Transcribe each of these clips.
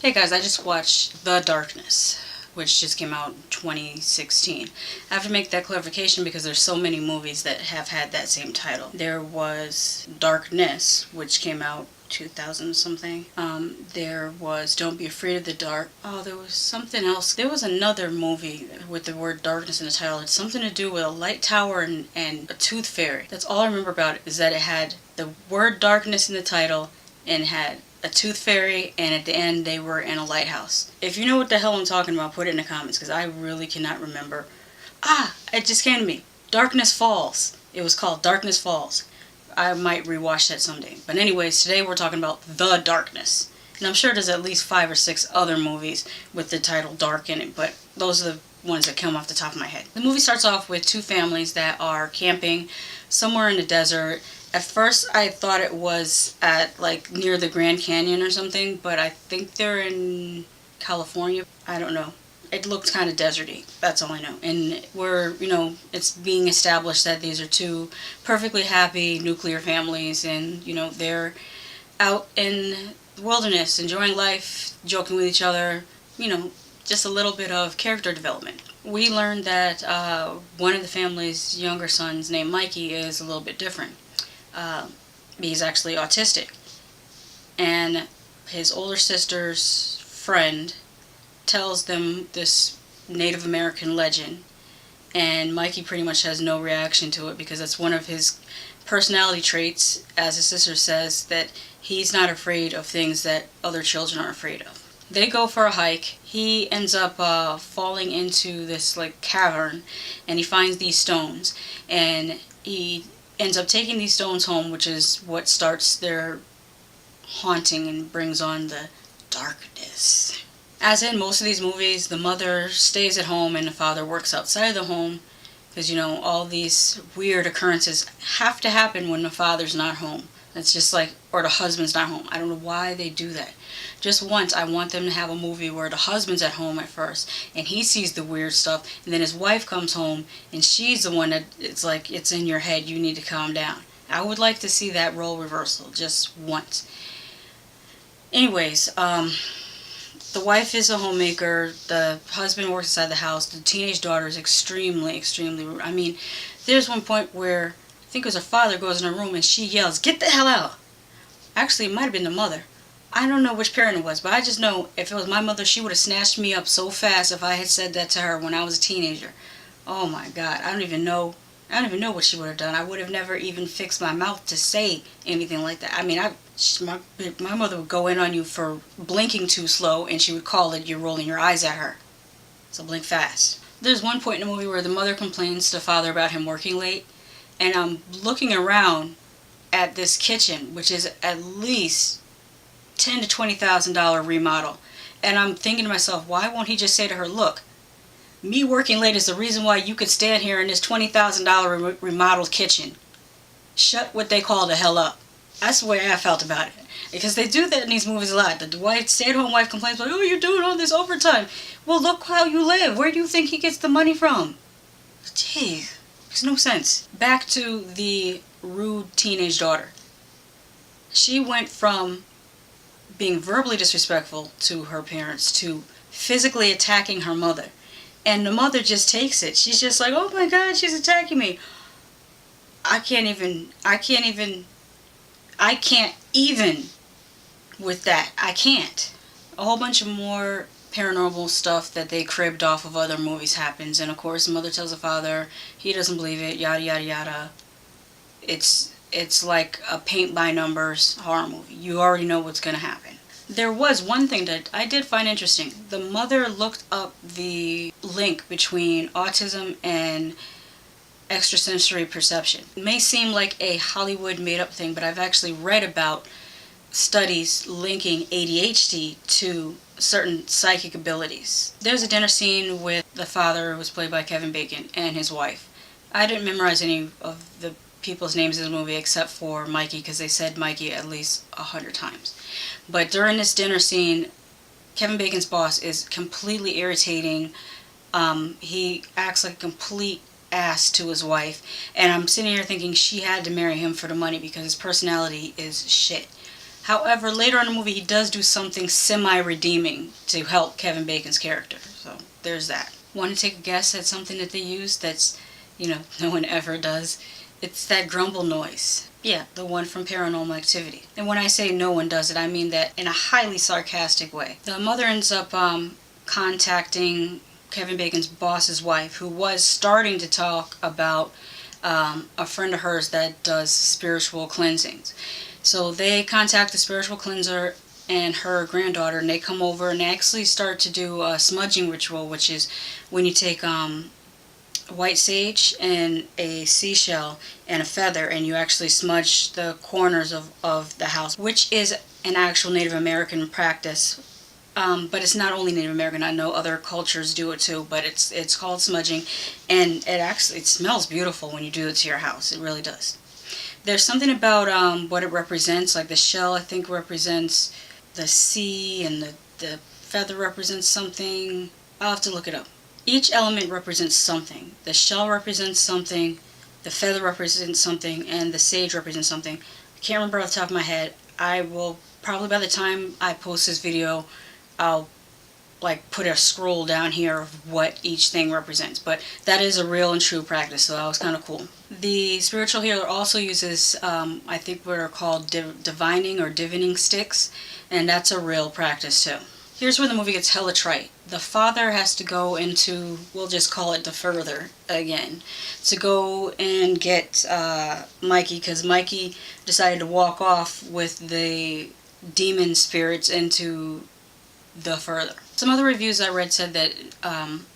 Hey guys, I just watched The Darkness, which just came out in 2016. I have to make that clarification because there's so many movies that have had that same title. There was Darkness, which came out 2000 something. There was Don't Be Afraid of the Dark. Oh, there was something else. There was another movie with the word darkness in the title. It's something to do with a light tower and a tooth fairy. That's all I remember about it, is that it had the word darkness in the title and had a tooth fairy, and at the end they were in a lighthouse. If you know what the hell I'm talking about, put it in the comments, because I really cannot remember. It just came to me. Darkness Falls. It was called Darkness Falls. I might rewatch that someday. But anyways, today we're talking about The Darkness. And I'm sure there's at least 5 or 6 other movies with the title Dark in it, but those are the ones that come off the top of my head. The movie starts off with 2 families that are camping somewhere in the desert. At first I thought it was at near the Grand Canyon or something, but I think they're in California. I don't know. It looked kind of deserty. That's all I know. And it's being established that these are 2 perfectly happy nuclear families, and, they're out in the wilderness, enjoying life, joking with each other, just a little bit of character development. We learned that one of the family's younger sons, named Mikey, is a little bit different. He's actually autistic. And his older sister's friend tells them this Native American legend, and Mikey pretty much has no reaction to it because that's one of his personality traits, as his sister says, that he's not afraid of things that other children are afraid of. They go for a hike. He ends up falling into this cavern, and he finds these stones, and he ends up taking these stones home, which is what starts their haunting and brings on the darkness. As in most of these movies, the mother stays at home and the father works outside of the home, because all these weird occurrences have to happen when the father's not home. It's just or the husband's not home. I don't know why they do that. Just once, I want them to have a movie where the husband's at home at first, and he sees the weird stuff, and then his wife comes home, and she's the one that it's in your head, you need to calm down. I would like to see that role reversal just once. Anyways, the wife is a homemaker, the husband works inside the house, the teenage daughter is extremely, extremely rude. I mean, there's one point where I think it was her father goes in her room and she yells, "Get the hell out!" Actually, it might have been the mother. I don't know which parent it was, but I just know if it was my mother, she would have snatched me up so fast if I had said that to her when I was a teenager. Oh my God, I don't even know what she would have done. I would have never even fixed my mouth to say anything like that. I mean, my mother would go in on you for blinking too slow, and she would call it you're rolling your eyes at her. So blink fast. There's one point in the movie where the mother complains to the father about him working late, and I'm looking around at this kitchen, which is at least $10,000 to $20,000 remodel, and I'm thinking to myself, why won't he just say to her, "Look, me working late is the reason why you could stand here in this $20,000 remodeled kitchen. Shut what they call the hell up." That's the way I felt about it. Because they do that in these movies a lot. The stay-at-home wife complains, "Oh, you're doing all this overtime." Well, look how you live. Where do you think he gets the money from? Jeez, makes no sense. Back to the rude teenage daughter. She went from being verbally disrespectful to her parents to physically attacking her mother. And the mother just takes it. She's just like, "Oh my God, she's attacking me." I can't even with that. I can't. A whole bunch of more paranormal stuff that they cribbed off of other movies happens. And of course, the mother tells the father, he doesn't believe it, yada, yada, yada. It's like a paint-by-numbers horror movie. You already know what's going to happen. There was one thing that I did find interesting. The mother looked up the link between autism and extrasensory perception. It may seem like a Hollywood made-up thing, but I've actually read about studies linking ADHD to certain psychic abilities. There's a dinner scene with the father, who was played by Kevin Bacon, and his wife. I didn't memorize any of the people's names in the movie except for Mikey, because they said Mikey at least 100 times. But during this dinner scene, Kevin Bacon's boss is completely irritating. He acts like a complete ass to his wife, and I'm sitting here thinking she had to marry him for the money because his personality is shit. However, later on in the movie, he does do something semi-redeeming to help Kevin Bacon's character. So there's that. Want to take a guess at something that they use that's, no one ever does? It's that grumble noise. Yeah, the one from Paranormal Activity. And when I say no one does it, I mean that in a highly sarcastic way. The mother ends up contacting Kevin Bacon's boss's wife, who was starting to talk about a friend of hers that does spiritual cleansings. So they contact the spiritual cleanser and her granddaughter, and they come over and actually start to do a smudging ritual, which is when you take white sage and a seashell and a feather, and you actually smudge the corners of the house, which is an actual Native American practice. But it's not only Native American. I know other cultures do it too, but it's called smudging, and it smells beautiful when you do it to your house. It really does. There's something about what it represents. Like the shell, I think, represents the sea, and the feather represents something. I'll have to look it up. Each element represents something. The shell represents something, the feather represents something, and the sage represents something. I can't remember off the top of my head. I will probably, by the time I post this video, I'll put a scroll down here of what each thing represents. But that is a real and true practice, so that was kind of cool. The spiritual healer also uses, I think what are called divining or divining sticks, and that's a real practice too. Here's where the movie gets hella trite. The father has to go into, we'll just call it the further again, to go and get Mikey, because Mikey decided to walk off with the demon spirits into the further. Some other reviews I read said that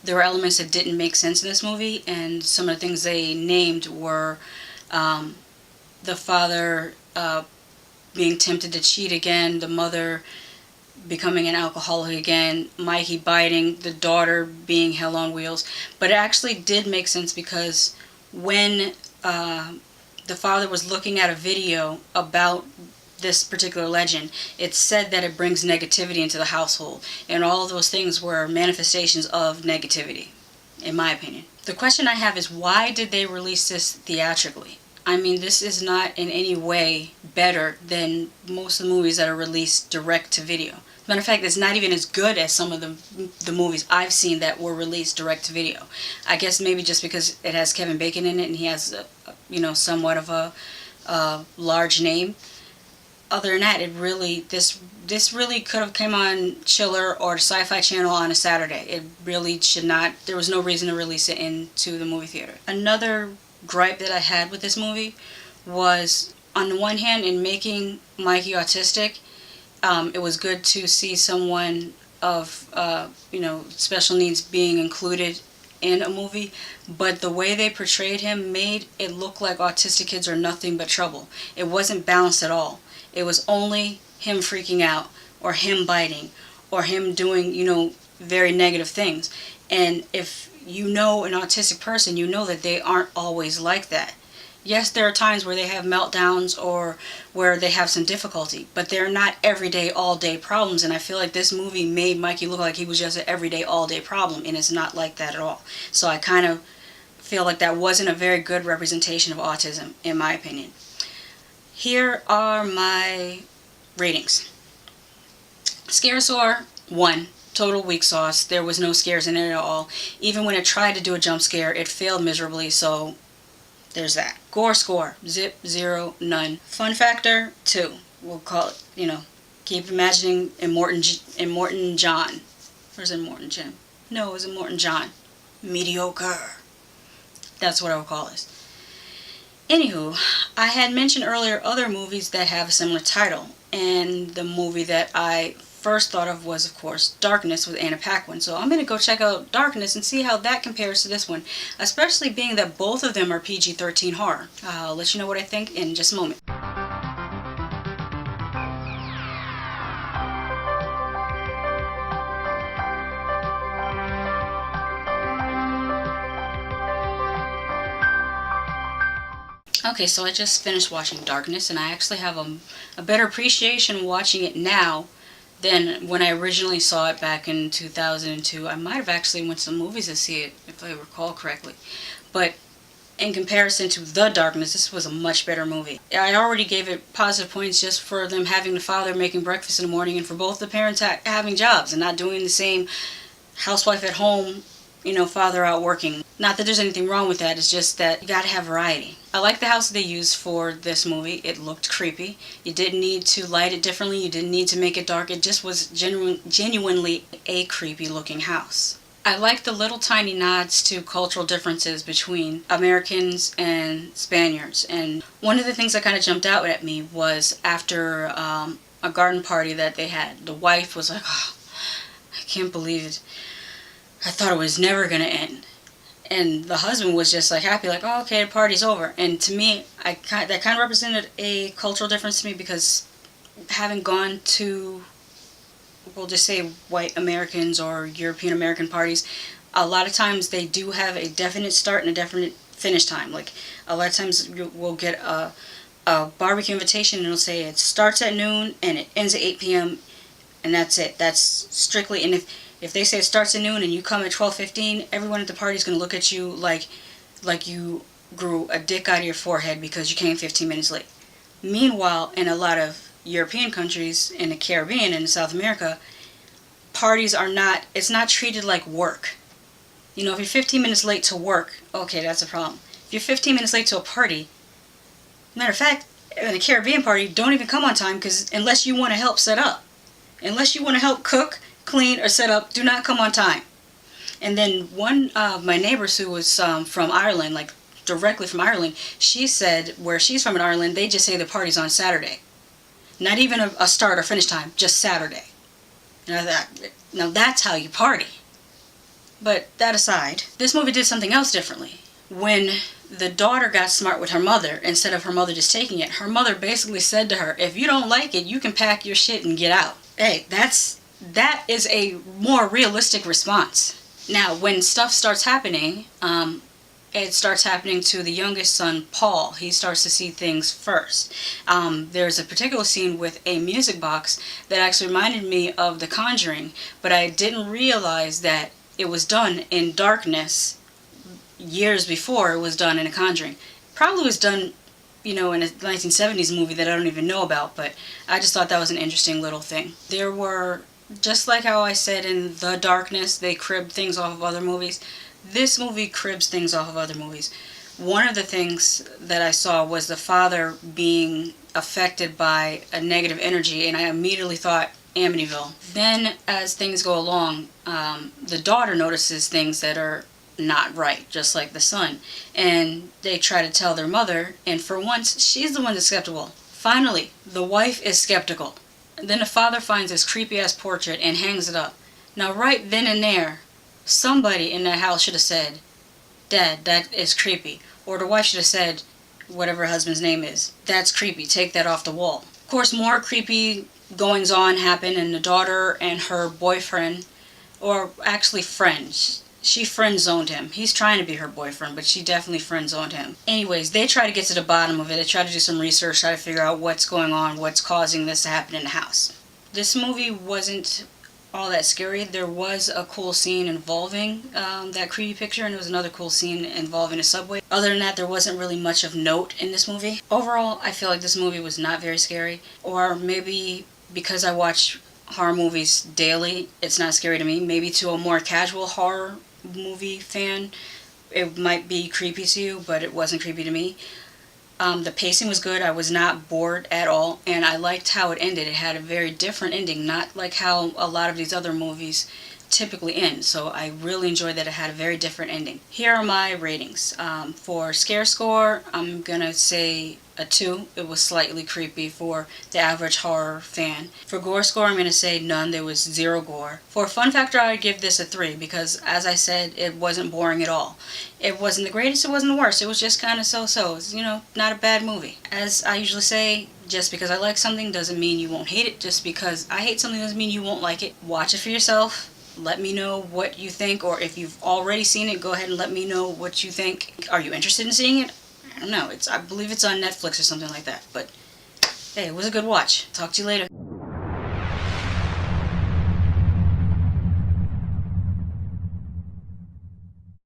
there were elements that didn't make sense in this movie, and some of the things they named were the father being tempted to cheat again, the mother becoming an alcoholic again, Mikey biting, the daughter being hell on wheels. But it actually did make sense, because when the father was looking at a video about this particular legend, it said that it brings negativity into the household, and all of those things were manifestations of negativity, in my opinion. The question I have is, why did they release this theatrically? I mean, this is not in any way better than most of the movies that are released direct to video. Matter of fact, it's not even as good as some of the movies I've seen that were released direct to video. I guess maybe just because it has Kevin Bacon in it and he has, somewhat of a large name. Other than that, this really could have come on Chiller or the Sci-Fi Channel on a Saturday. It really should not. There was no reason to release it into the movie theater. Another gripe that I had with this movie was, on the one hand, in making Mikey autistic, it was good to see someone of special needs being included in a movie, but the way they portrayed him made it look like autistic kids are nothing but trouble. It wasn't balanced at all. It was only him freaking out, or him biting, or him doing, very negative things. And if you know an autistic person, you know that they aren't always like that. Yes, there are times where they have meltdowns or where they have some difficulty, but they're not everyday, all-day problems. And I feel like this movie made Mikey look like he was just an everyday, all-day problem, and it's not like that at all. So I kind of feel like that wasn't a very good representation of autism, in my opinion. Here are my ratings. Scaresaur, 1. Total weak sauce. There was no scares in it at all. Even when it tried to do a jump scare, it failed miserably, so there's that. Gore score, 0, none. Fun factor, 2. We'll call it, keep imagining Immortan John. Or is it Immortan Jim? No, it was Immortan John. Mediocre. That's what I would call this. Anywho, I had mentioned earlier other movies that have a similar title, and the movie that I first thought of was, of course, Darkness with Anna Paquin. So I'm going to go check out Darkness and see how that compares to this one, especially being that both of them are PG-13 horror. I'll let you know what I think in just a moment. Okay, so I just finished watching Darkness, and I actually have a better appreciation watching it now than when I originally saw it back in 2002. I might have actually went to the movies to see it, if I recall correctly. But in comparison to The Darkness, this was a much better movie. I already gave it positive points just for them having the father making breakfast in the morning and for both the parents having jobs and not doing the same housewife at home, father out working. Not that there's anything wrong with that, it's just that you gotta have variety. I like the house they used for this movie. It looked creepy. You didn't need to light it differently, you didn't need to make it dark. It just was genuinely a creepy looking house. I like the little tiny nods to cultural differences between Americans and Spaniards. And one of the things that kind of jumped out at me was after a garden party that they had. The wife was like, oh, I can't believe it. I thought it was never going to end. And the husband was just like happy, like, oh, okay, the party's over. And to me, that kind of represented a cultural difference to me because having gone to, we'll just say white Americans or European American parties, a lot of times they do have a definite start and a definite finish time. Like a lot of times we'll get a barbecue invitation and it'll say it starts at noon and it ends at 8 p.m. and that's it. That's strictly, and if they say it starts at noon and you come at 12:15, everyone at the party is going to look at you like you grew a dick out of your forehead because you came 15 minutes late. Meanwhile, in a lot of European countries, in the Caribbean and in South America, parties are not, it's not treated like work. If you're 15 minutes late to work, okay, that's a problem. If you're 15 minutes late to a party, matter of fact, in a Caribbean party, don't even come on time because unless you want to help set up. Unless you want to help cook, clean, or set up, do not come on time. And then one of my neighbors who was from Ireland, like directly from Ireland, she said where she's from in Ireland, they just say the party's on Saturday. Not even a start or finish time, just Saturday. Now that's how you party. But that aside, this movie did something else differently. When the daughter got smart with her mother, instead of her mother just taking it, her mother basically said to her, if you don't like it, you can pack your shit and get out. Hey, that is a more realistic response. Now, when stuff starts happening, it starts happening to the youngest son, Paul. He starts to see things first. There's a particular scene with a music box that actually reminded me of The Conjuring, but I didn't realize that it was done in darkness years before it was done in The Conjuring. Probably was done, in a 1970s movie that I don't even know about, but I just thought that was an interesting little thing. There were, just like how I said in The Darkness, they cribbed things off of other movies, this movie cribs things off of other movies. One of the things that I saw was the father being affected by a negative energy, and I immediately thought Amityville. Then, as things go along, the daughter notices things that are not right, just like the son. And they try to tell their mother, and for once, she's the one that's skeptical. Finally, the wife is skeptical. Then the father finds this creepy-ass portrait and hangs it up. Now, right then and there, somebody in that house should have said, Dad, that is creepy. Or the wife should have said, whatever her husband's name is, that's creepy, take that off the wall. Of course, more creepy goings on happen, and the daughter and her boyfriend, or actually friends, she friend-zoned him. He's trying to be her boyfriend, but she definitely friend-zoned him. Anyways, they try to get to the bottom of it. They try to do some research, try to figure out what's going on, what's causing this to happen in the house. This movie wasn't all that scary. There was a cool scene involving that creepy picture, and there was another cool scene involving a subway. Other than that, there wasn't really much of note in this movie. Overall, I feel like this movie was not very scary, or maybe because I watch horror movies daily, it's not scary to me. Maybe to a more casual horror movie fan, it might be creepy to you, but it wasn't creepy to me. The pacing was good. I was not bored at all, and I liked how it ended. It had a very different ending, not like how a lot of these other movies typically end. So I really enjoyed that it had a very different ending. Here are my ratings. For scare score, I'm gonna say a 2. It was slightly creepy for the average horror fan. For gore score, I'm gonna say none. There was 0 gore. For fun factor, I would give this a 3 because, as I said, it wasn't boring at all. It wasn't the greatest, it wasn't the worst. It was just kind of so-so. It's, not a bad movie. As I usually say, just because I like something doesn't mean you won't hate it. Just because I hate something doesn't mean you won't like it. Watch it for yourself. Let me know what you think, or if you've already seen it, go ahead and let me know what you think. Are you interested in seeing it? I don't know. I believe it's on Netflix or something like that. But hey, it was a good watch. Talk to you later.